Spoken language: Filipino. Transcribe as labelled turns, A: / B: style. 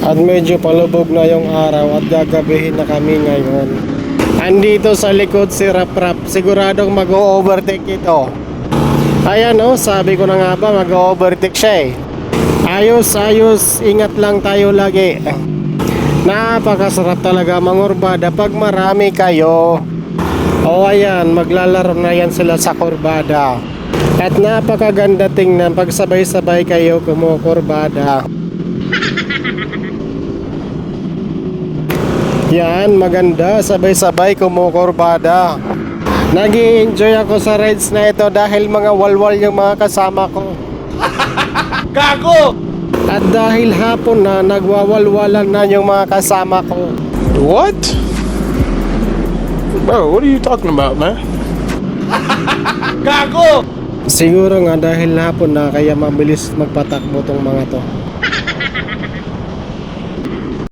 A: At medyo palubog na yung araw at gagabihin na kami ngayon. Andito sa likod si Rap-Rap, siguradong mag-overtake ito. Ayan o, sabi ko na nga ba, mag-overtake siya eh. Ayos, ayos, ingat lang tayo lagi. Napakasarap talaga mangurbada pag marami kayo. O ayan, maglalaro na yan sila sa kurbada. At napakaganda tingnan pag sabay-sabay kayo kumukurbada. Yan, maganda, sabay-sabay kumukurbada. Nag-i-enjoy ako sa rides na ito dahil mga walwal yung mga kasama ko.
B: Gago!
A: At dahil hapon na, nagwawalwalan na yung mga kasama ko.
B: What? Bro, what are you talking about, man? Gago!
A: Siguro nga dahil hapon na kaya mabilis magpatakbo tong mga to.